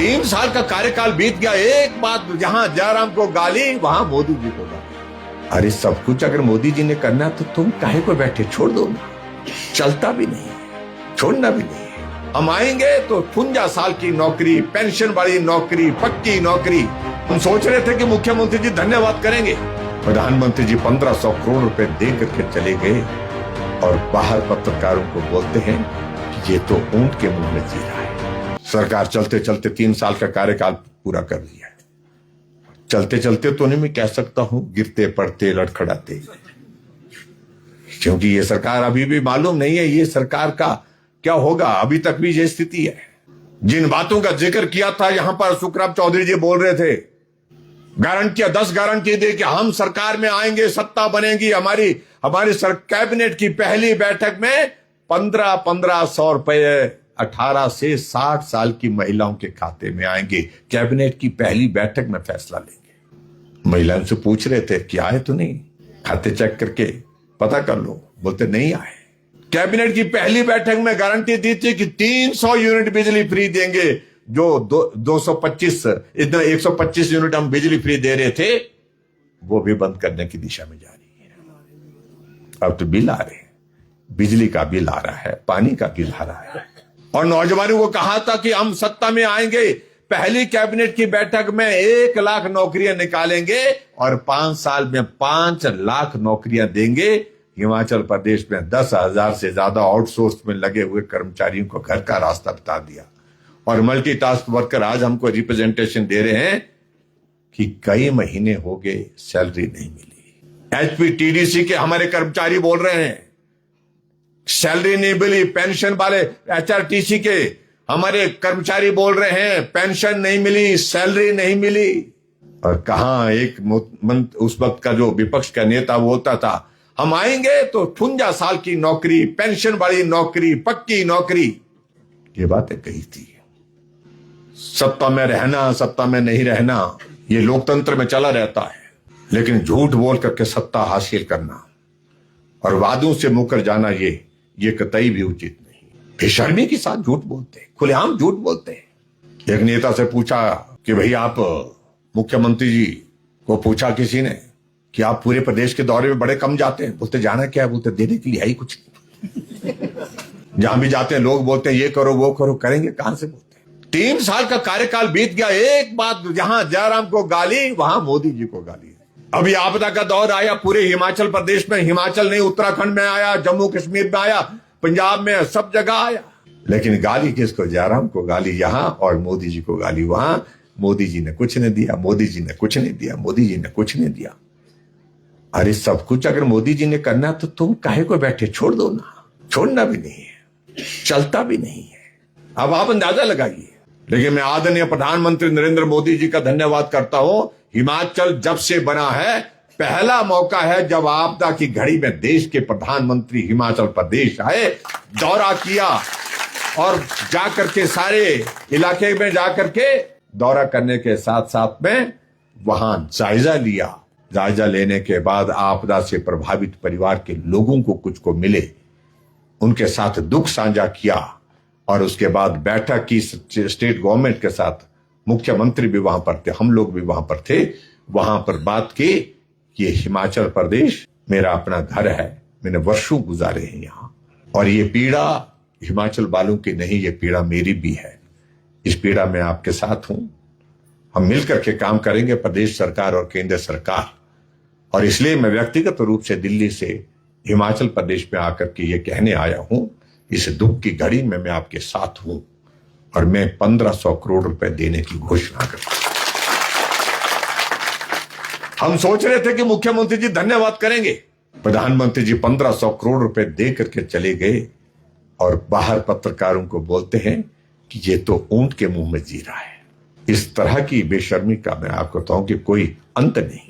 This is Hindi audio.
3 साल का कार्यकाल बीत गया, एक बात जहां जयराम को गाली वहां मोदी जी को गाली। अरे सब कुछ अगर मोदी जी ने करना तो तुम काहे को बैठे, छोड़ दो ना। चलता भी नहीं, छोड़ना भी नहीं। हम आएंगे तो 53 साल की नौकरी, पेंशन वाली नौकरी, पक्की नौकरी। हम सोच रहे थे कि मुख्यमंत्री जी धन्यवाद करेंगे, प्रधानमंत्री जी 1500 करोड़ रुपए दे करके चले गए और बाहर पत्रकारों को बोलते हैं कि ये तो ऊंट के मुंह में जी रहा है। सरकार चलते चलते 3 साल का कार्यकाल पूरा कर लिया है। चलते चलते तो नहीं मैं कह सकता हूं, गिरते पड़ते लड़खड़ाते, क्योंकि ये सरकार अभी भी मालूम नहीं है ये सरकार का क्या होगा। अभी तक भी ये स्थिति है। जिन बातों का जिक्र किया था यहां पर सुखराम चौधरी जी बोल रहे थे, गारंटियां 10 गारंटी दे कि हम सरकार में आएंगे, सत्ता बनेगी हमारी कैबिनेट की पहली बैठक में 1500 रुपए 18 से 60 साल की महिलाओं के खाते में आएंगे। कैबिनेट की पहली बैठक में फैसला लेंगे। महिलाओं से पूछ रहे थे कि आए तो नहीं, खाते चेक करके पता कर लो, बोलते नहीं आए। कैबिनेट की पहली बैठक में गारंटी दी थी कि 300 यूनिट बिजली फ्री देंगे, जो 125 यूनिट हम बिजली फ्री दे रहे थे वो भी बंद करने की दिशा में जा रही है। अब तो बिल आ रहे हैं, बिजली का बिल आ रहा है, पानी का बिल आ रहा है। और नौजवानों को कहा था कि हम सत्ता में आएंगे, पहली कैबिनेट की बैठक में 1 लाख नौकरियां निकालेंगे और 5 साल में 5 लाख नौकरियां देंगे। हिमाचल प्रदेश में 10,000 से ज्यादा आउटसोर्स में लगे हुए कर्मचारियों को घर का रास्ता बता दिया। और मल्टीटास्क वर्कर आज हमको रिप्रेजेंटेशन दे रहे हैं कि कई महीने हो गए सैलरी नहीं मिली। एचपीटीडीसी के हमारे कर्मचारी बोल रहे हैं सैलरी नहीं मिली। पेंशन वाले एचआरटीसी के हमारे कर्मचारी बोल रहे हैं पेंशन नहीं मिली, सैलरी नहीं मिली। और कहां एक उस वक्त का जो विपक्ष का नेता वो होता था, हम आएंगे तो 53 साल की नौकरी, पेंशन वाली नौकरी, पक्की नौकरी, ये बातें कही थी। सत्ता में रहना, सत्ता में नहीं रहना, ये लोकतंत्र में चला रहता है, लेकिन झूठ बोल करके सत्ता हासिल करना और वादों से मुकर जाना ये कतई भी उचित नहीं। बेशर्मी के साथ झूठ बोलते हैं, खुलेआम झूठ बोलते हैं। एक नेता से पूछा कि भाई आप मुख्यमंत्री जी को पूछा किसी ने कि आप पूरे प्रदेश के दौरे में बड़े कम जाते हैं। बोलते जाना क्या है, बोलते देने के लिए है ही कुछ नहीं। जहां भी जाते हैं लोग बोलते हैं ये करो वो करो, करेंगे कहां से बोलते हैं। 3 साल का कार्यकाल बीत गया, एक बात जहां जयराम को गाली वहां मोदी जी को गाली। अभी आपदा का दौर आया पूरे हिमाचल प्रदेश में, हिमाचल नहीं उत्तराखंड में आया, जम्मू कश्मीर में आया, पंजाब में, सब जगह आया। लेकिन गाली किसको, जयराम को गाली यहां और मोदी जी को गाली वहां। मोदी जी ने कुछ नहीं दिया, मोदी जी ने कुछ नहीं दिया, मोदी जी ने कुछ नहीं दिया। अरे सब कुछ अगर मोदी जी ने करना तो तुम काहे को बैठे, छोड़ दो ना। छोड़ना भी नहीं है, चलता भी नहीं है। अब आप अंदाजा लगाइए। लेकिन मैं आदरणीय प्रधानमंत्री नरेंद्र मोदी जी का धन्यवाद करता हूं। हिमाचल जब से बना है, पहला मौका है जब आपदा की घड़ी में देश के प्रधानमंत्री हिमाचल प्रदेश आए, दौरा किया और जाकर के सारे इलाके में जाकर के दौरा करने के साथ साथ में वहां जायजा लिया। जायजा लेने के बाद आपदा से प्रभावित परिवार के लोगों को कुछ को मिले, उनके साथ दुख साझा किया और उसके बाद बैठक की स्टेट गवर्नमेंट के साथ। मुख्यमंत्री भी वहां पर थे, हम लोग भी वहां पर थे। वहां पर बात की कि हिमाचल प्रदेश मेरा अपना घर है, मैंने वर्षों गुजारे हैं यहां और ये पीड़ा हिमाचल वालों की नहीं, ये पीड़ा मेरी भी है। इस पीड़ा में आपके साथ हूं। हम मिलकर के काम करेंगे, प्रदेश सरकार और केंद्र सरकार। और इसलिए मैं व्यक्तिगत रूप से दिल्ली से हिमाचल प्रदेश में आकर के ये कहने आया हूं, इस दुख की घड़ी में मैं आपके साथ हूं और मैं 1500 करोड़ रुपए देने की घोषणा करता हूं। हम सोच रहे थे कि मुख्यमंत्री जी धन्यवाद करेंगे, प्रधानमंत्री जी 1500 करोड़ रुपए दे करके चले गए और बाहर पत्रकारों को बोलते हैं कि ये तो ऊंट के मुंह में जी रहा है। इस तरह की बेशर्मी का मैं आपको बताऊं कि कोई अंत नहीं।